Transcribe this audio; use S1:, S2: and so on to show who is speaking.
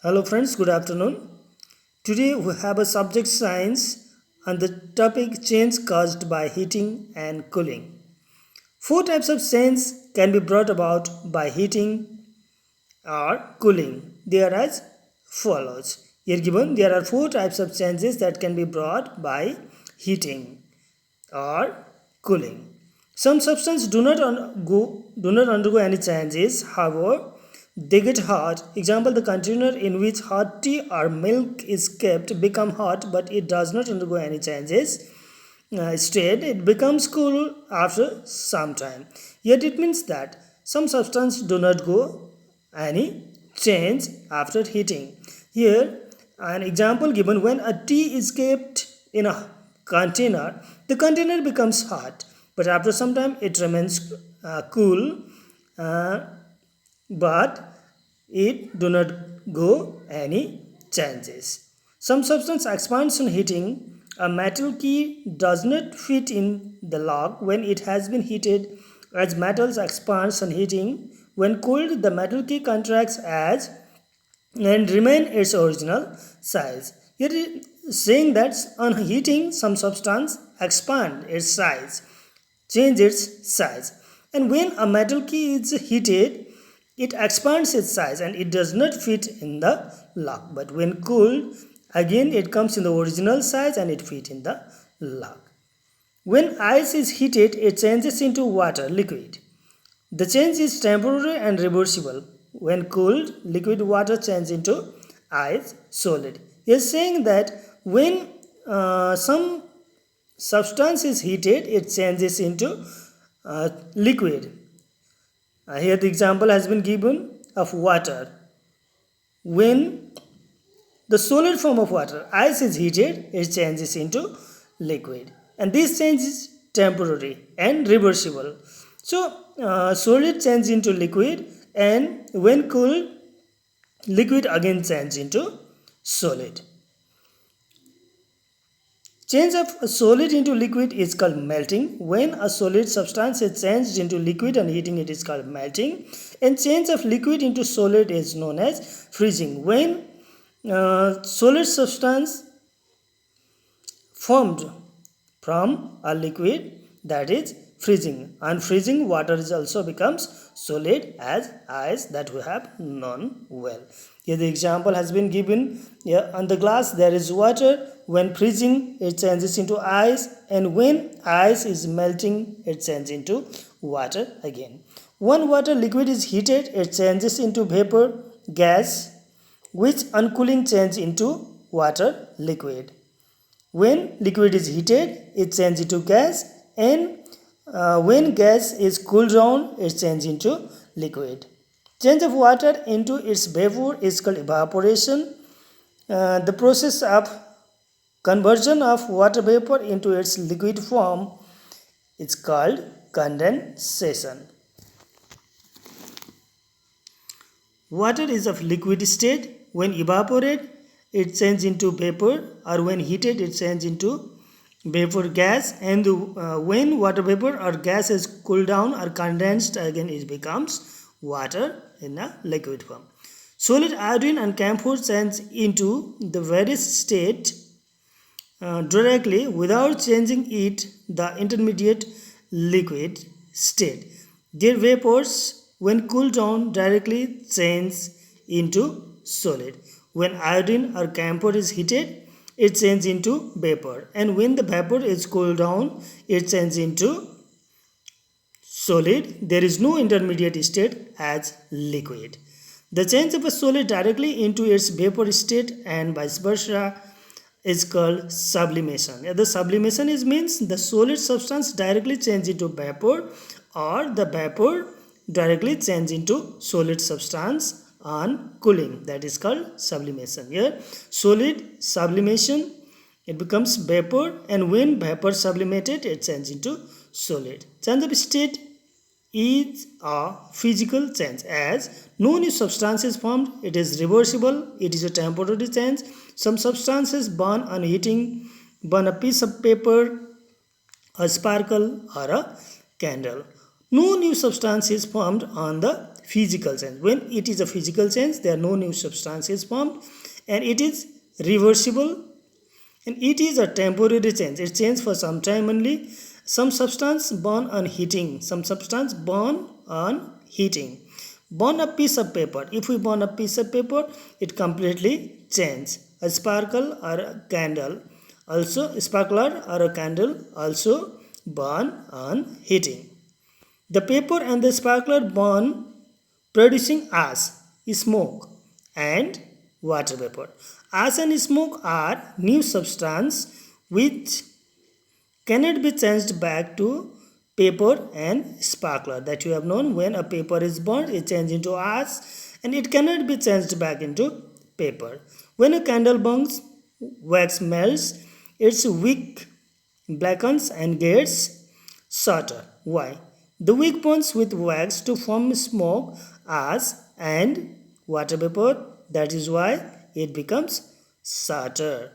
S1: Hello friends, good afternoon. Today we have a subject science on the topic change caused by heating and cooling. Four types of change can be brought about by heating or cooling. They are as follows. Here given there are four types of changes that can be brought by heating or cooling. Some substances do not undergo any changes. However, they get hot. Example: the container in which hot tea or milk is kept become hot, but it does not undergo any changes. Instead, it becomes cool after some time. Yet it means that some substances do not go any change after heating. Here, an example given: when a tea is kept in a container, the container becomes hot, but after some time it remains cool, uh, but it do not go any changes. Some substance expands on heating. A metal key does not fit in the lock when it has been heated, as metals expands on heating. When cooled, the metal key contracts as and remain its original size. It is saying that on heating, some substance expand its size, change its size. And when a metal key is heated, it expands its size and it does not fit in the lock. But when cooled, again it comes in the original size and it fits in the lock. When ice is heated, it changes into water, liquid. The change is temporary and reversible. When cooled, liquid water changes into ice, solid. He is saying that when some substance is heated, it changes into liquid. Here the example has been given of water. When the solid form of water, ice, is heated, it changes into liquid. And this change is temporary and reversible. So, solid change into liquid, and when cooled, liquid again change into solid. Change of a solid into liquid is called melting. When a solid substance is changed into liquid and heating, it is called melting. And change of liquid into solid is known as freezing. When solid substance formed from a liquid, that is freezing. Unfreezing water is also becomes solid as ice that we have known well. Here the example has been given. Here on the glass there is water. When freezing, it changes into ice, and when ice is melting, it changes into water again. When water liquid is heated, it changes into vapor, gas, which on cooling change into water, liquid. When liquid is heated, it changes into gas, and when gas is cooled down, it changes into liquid. Change of water into its vapor is called evaporation. The process of conversion of water vapor into its liquid form is called condensation. Water is of liquid state. When evaporated, it changes into vapor, or when heated, it changes into vapor gas. And when water vapor or gas is cooled down or condensed, again it becomes water in a liquid form. Solid iodine and camphor change into the various state directly without changing it the intermediate liquid state. Their vapors, when cooled down, directly change into solid. When iodine or camphor is heated, it changes into vapor, and when the vapor is cooled down, it changes into solid. There is no intermediate state as liquid. The change of a solid directly into its vapor state and vice versa is called sublimation. The sublimation is means the solid substance directly change into vapor, or the vapor directly change into solid substance on cooling. That is called sublimation. Here solid sublimation, it becomes vapor, and when vapor sublimated, it changes into solid. Change of state is a physical change, as no new substance is formed. It is reversible. It is a temporary change. Some substances burn on heating, burn a piece of paper, a sparkle, or a candle. No new substance is formed on the physical change. When it is a physical change, there are no new substances formed, and it is reversible, and it is a temporary change. It changes for some time only. Some substance burn on heating. Some substance burn on heating. Burn a piece of paper. If we burn a piece of paper, it completely changes. A sparkle or a candle also, sparkler or a candle also burn on heating. The paper and the sparkler burn, producing ash, smoke, and water vapor. Ash and smoke are new substance which cannot be changed back to paper and sparkler. That you have known, when a paper is burned, it changes into ash and it cannot be changed back into paper. When a candle burns, wax melts, its wick blackens and gets shorter. Why? The wick burns with wax to form smoke, ash, and water vapor. That is why it becomes shorter.